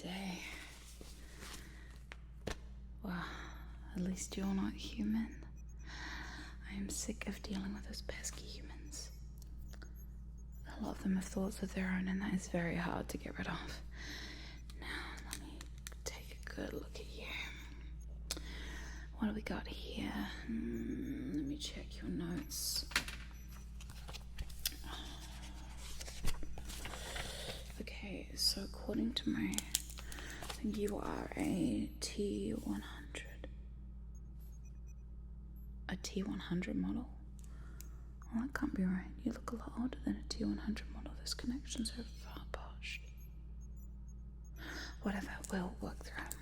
day. Well, at least you're not human. I am sick of dealing with those pesky humans. A lot of them have thoughts of their own, and that is very hard to get rid of. Now, let me take a good look at you. What do we got here? Let me check your notes. Okay, so according to my... I think you are a T100. A T100 model? Well, that can't be right. You look a lot older than a T100 model. This connection's so far botched. Whatever, we'll work through it.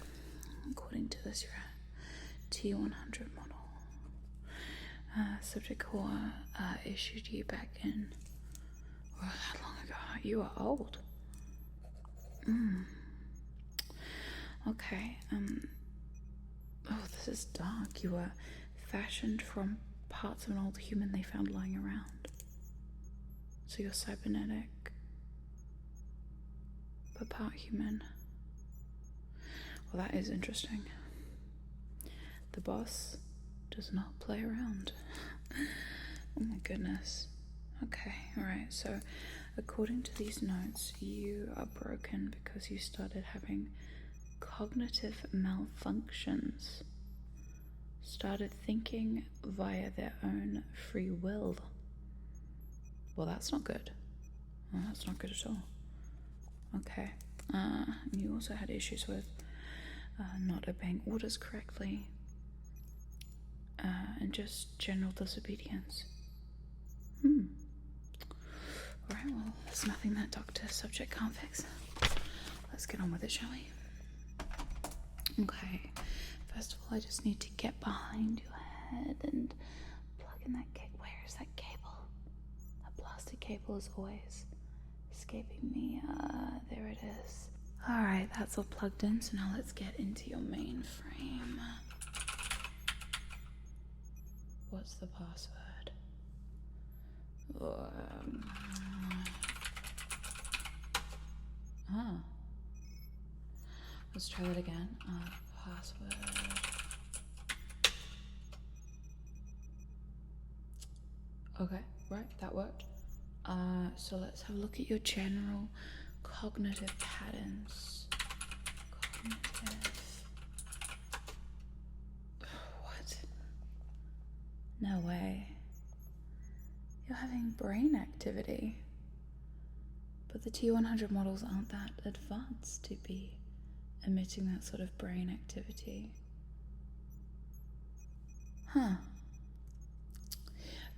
According to this, you're a T100 model. Subject Corp issued you back in... Well, how long ago? You are old. Okay, oh, this is dark. You were fashioned from parts of an old human they found lying around. So you're cybernetic, but part human. Well, that is interesting. The boss does not play around. Oh my goodness. Okay, alright, so according to these notes, you are broken because you started having cognitive malfunctions. Started thinking via their own free will. Well, that's not good. Well, that's not good at all. Okay. You also had issues with not obeying orders correctly. And just general disobedience. Alright, well, there's nothing that Dr. Subject can't fix. Let's get on with it, shall we? Okay, first of all, I just need to get behind your head and plug in that cable. Where is that cable? That plastic cable is always escaping me. There it is. Alright, that's all plugged in, so now let's get into your mainframe. What's the password? Let's try that again. Password. Okay, right, that worked. So let's have a look at your general cognitive patterns. Cognitive. What? No way. You're having brain activity. But the T100 models aren't that advanced to be emitting that sort of brain activity.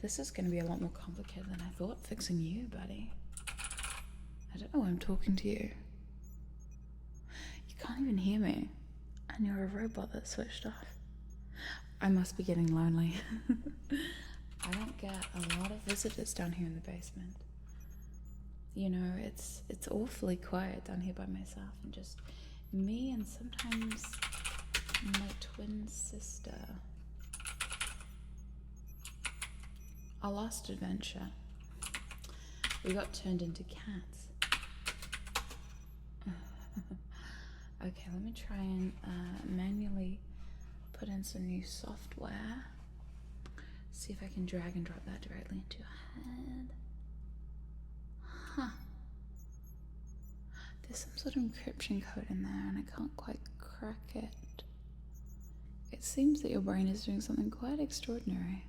This is going to be a lot more complicated than I thought, fixing you, buddy. I don't know why I'm talking to you. You can't even hear me. And you're a robot that's switched off. I must be getting lonely. I don't get a lot of visitors down here in the basement. You know, it's awfully quiet down here by myself, and just me and sometimes my twin sister. Our last adventure, we got turned into cats. Okay, let me try and manually put in some new software. See if I can drag and drop that directly into your head. There's some sort of encryption code in there and I can't quite crack it. It seems that your brain is doing something quite extraordinary.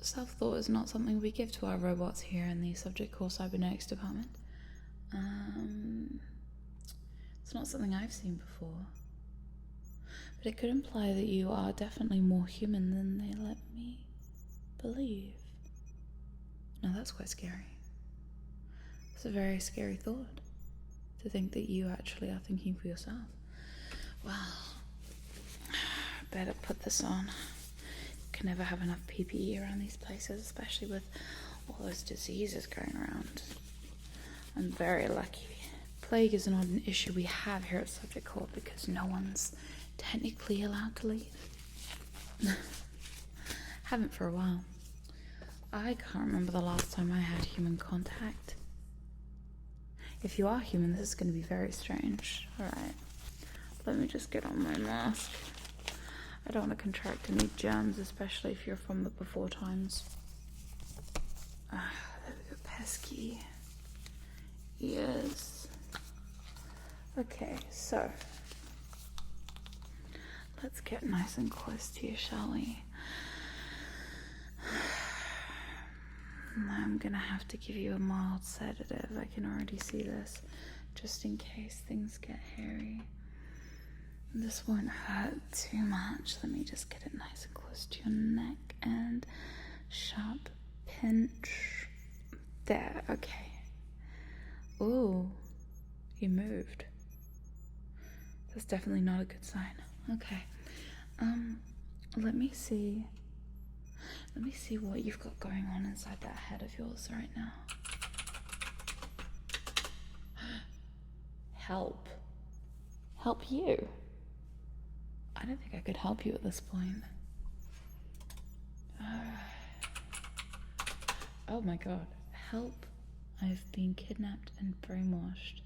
Self-thought is not something we give to our robots here in the Subject Corp Cybernetics department. It's not something I've seen before. But it could imply that you are definitely more human than they let me believe. Now that's quite scary. It's a very scary thought, to think that you actually are thinking for yourself. Well, better put this on. Can never have enough PPE around these places, especially with all those diseases going around. I'm very lucky. Plague is not an issue we have here at Subject Corp because no one's technically allowed to leave. Haven't for a while. I can't remember the last time I had human contact. If you are human, this is going to be very strange. Alright, let me just get on my mask. I don't want to contract any germs, especially if you're from the before times. There we go, pesky ears. Okay, so let's get nice and close to you, shall we? I'm gonna have to give you a mild sedative. I can already see this, just in case things get hairy. This won't hurt too much. Let me just get it nice and close to your neck and sharp pinch. There, okay. Ooh, you moved. That's definitely not a good sign. Okay. Let me see what you've got going on inside that head of yours right now. Help. Help you? I don't think I could help you at this point. Oh my god. Help. I've been kidnapped and brainwashed.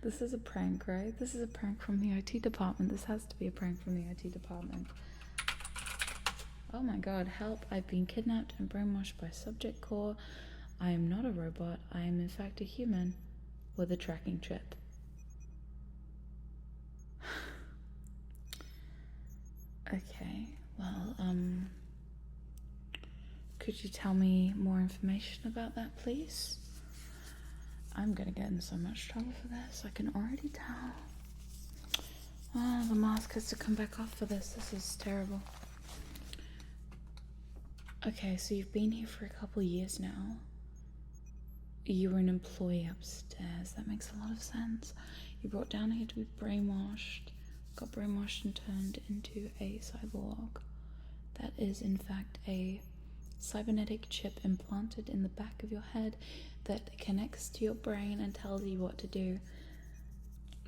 This is a prank, right? This is a prank from the IT department. This has to be a prank from the IT department. Oh my god, help. I've been kidnapped and brainwashed by Subject Corp. I am not a robot. I am in fact a human with a tracking chip. Okay, well, could you tell me more information about that, please? I'm gonna get in so much trouble for this, I can already tell. Oh, the mask has to come back off for this. This is terrible. Okay, so you've been here for a couple years now. You were an employee upstairs. That makes a lot of sense. You brought down here to be brainwashed, got brainwashed and turned into a cyborg. That is, in fact, a cybernetic chip implanted in the back of your head that connects to your brain and tells you what to do.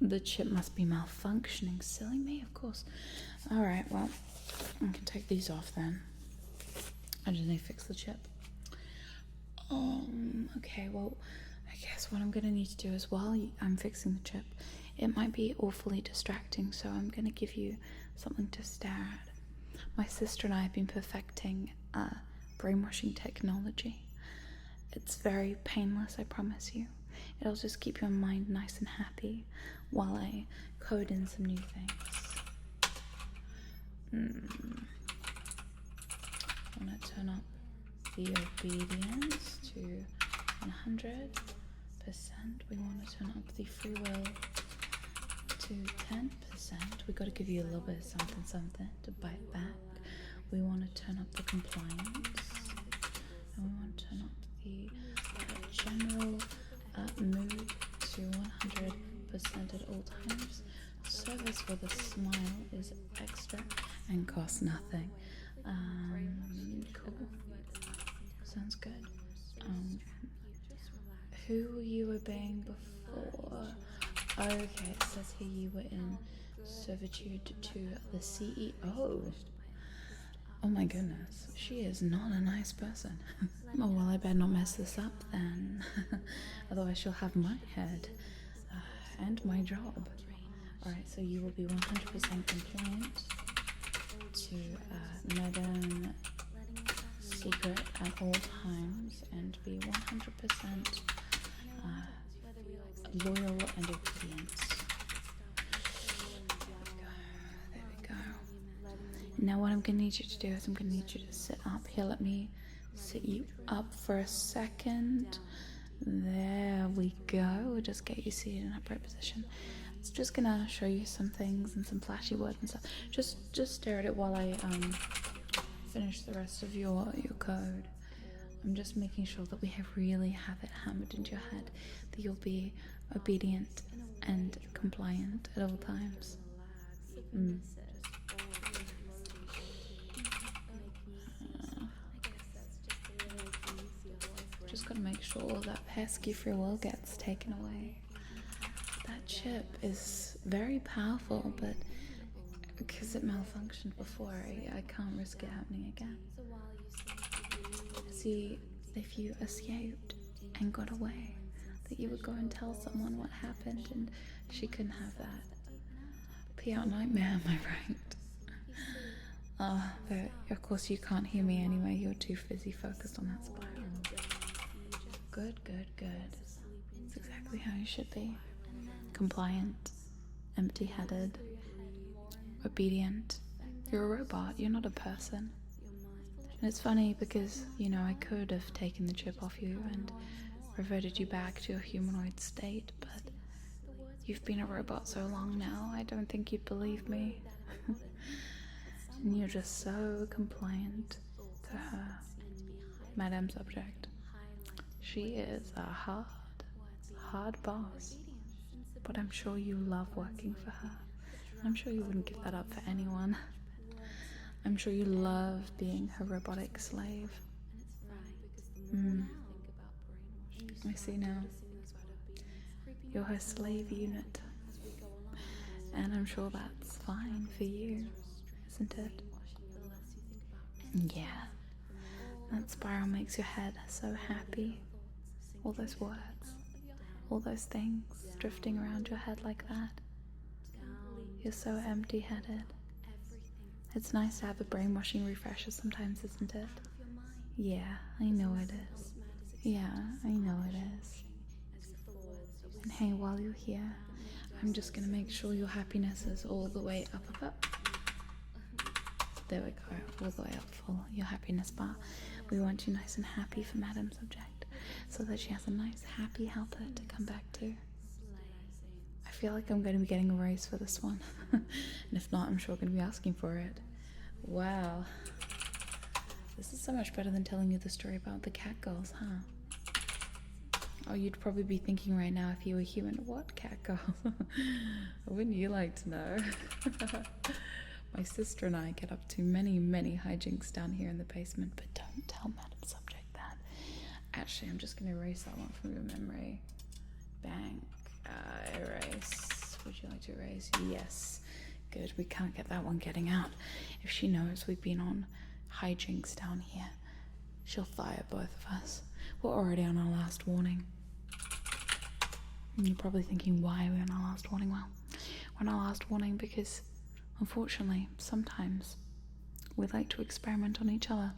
The chip must be malfunctioning. Silly me, of course. Alright, well, I can take these off then. I just need to fix the chip. Okay, well, I guess what I'm gonna need to do is while I'm fixing the chip, it might be awfully distracting, so I'm gonna give you something to stare at. My sister and I have been perfecting brainwashing technology. It's very painless, I promise you. It'll just keep your mind nice and happy while I code in some new things. I want to turn up the obedience to 100%. We want to turn up the free will to 10%. We got to give you a little bit of something to bite back. We want to turn up the compliance, and we want to turn up the general mood to 100% at all times. Service with a smile is extra and costs nothing. Cool. Sounds good. Who were you obeying before? Okay, it says here you were in servitude to the CEO. Oh my goodness, she is not a nice person. Oh well, I better not mess this up then. Otherwise she'll have my head and my job. Alright, so you will be 100% compliant to Megan secret at all times and be 100% loyal and obedient. There we go. Now what I'm going to need you to do is I'm going to need you to sit up here. Let me sit you up for a second. There we go. We'll just get you seated in upright position. It's just going to show you some things and some flashy words and stuff. Just stare at it while I finish the rest of your code. I'm just making sure that we really have it hammered into your head that you'll be obedient and compliant at all times. Just gotta make sure that pesky free will gets taken away. That chip is very powerful, but because it malfunctioned before, I can't risk it happening again. See, if you escaped and got away, that you would go and tell someone what happened, and she couldn't have that. Pee out nightmare, am I right? But of course you can't hear me anyway, you're too busy focused on that spiral. Good, good, good. It's exactly how you should be. Compliant, empty-headed, obedient. You're a robot, you're not a person. And it's funny because, you know, I could have taken the chip off you and reverted you back to your humanoid state, but you've been a robot so long now, I don't think you'd believe me. And you're just so compliant to her, Madame Subject. She is a hard boss, but I'm sure you love working for her. I'm sure you wouldn't give that up for anyone. I'm sure you love being her robotic slave. I see now. You're her slave unit. And I'm sure that's fine for you, isn't it? Yeah. That spiral makes your head so happy. All those words, all those things drifting around your head like that. You're so empty-headed. It's nice to have a brainwashing refresher sometimes, isn't it? Yeah, I know it is. Yeah, I know it is. And hey, while you're here, I'm just gonna make sure your happiness is all the way up. There we go, all the way up for your happiness bar. We want you nice and happy for Madam Subject, so that she has a nice, happy helper to come back to. I feel like I'm going to be getting a raise for this one. And if not, I'm sure I'm going to be asking for it. Wow. This is so much better than telling you the story about the cat girls, huh? Oh, you'd probably be thinking right now if you were human, what cat girls? Wouldn't you like to know? My sister and I get up to many, many hijinks down here in the basement, but don't tell Madam Subject that. Actually, I'm just going to erase that one from your memory. Bang. Erase. Would you like to erase? Yes. Good. We can't get that one getting out. If she knows we've been on hijinks down here, she'll fire both of us. We're already on our last warning. And you're probably thinking, why are we on our last warning? Well, we're on our last warning because, unfortunately, sometimes we like to experiment on each other.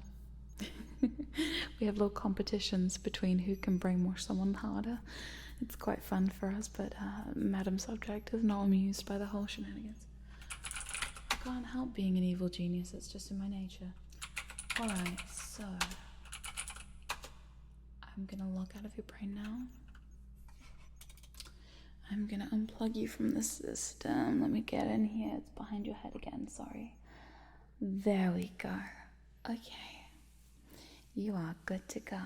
We have little competitions between who can brainwash someone harder. It's quite fun for us, but Madam Subject is not amused by the whole shenanigans. I can't help being an evil genius, it's just in my nature. Alright, so I'm gonna log out of your brain now. I'm gonna unplug you from the system. Let me get in here. It's behind your head again, sorry. There we go. Okay. You are good to go.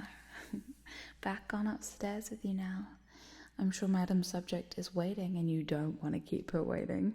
Back on upstairs with you now. I'm sure Madam Subject is waiting and you don't want to keep her waiting.